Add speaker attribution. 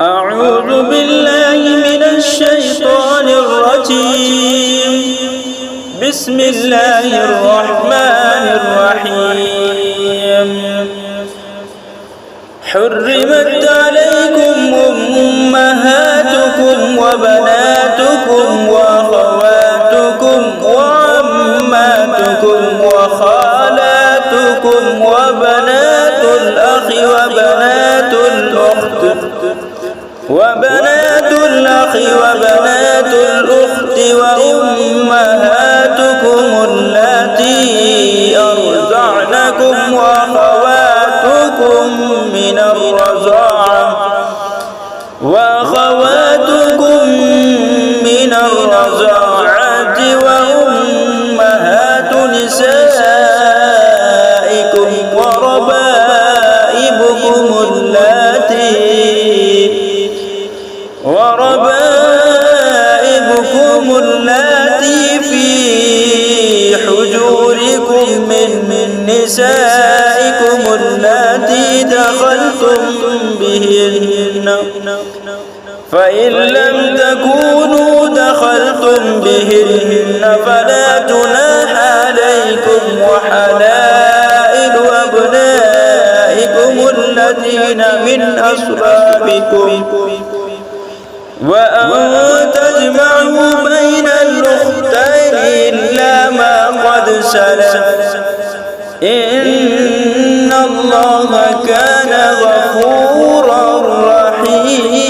Speaker 1: أعوذ بالله من الشيطان الرجيم. بسم الله الرحمن الرحيم. حرمت عليكم أمهاتكم وبناتكم وأخواتكم وعماتكم وخالاتكم وبنات الأخ وبنات الأخت وأمهاتكم اللاتي أرضعنكم وأخواتكم من الرضاعة وأمهات نسائكم وربائبكم اللاتي في حجوركم من نسائكم اللاتي دخلتم بهن، فإن لم تكونوا دخلتم بهن فلا جناح عليكم، وحلائل أبنائكم الذين من أصلابكم، وأن تجمعوا بين الأختين إلا ما قد سلف، إن الله كان غفورا رحيما.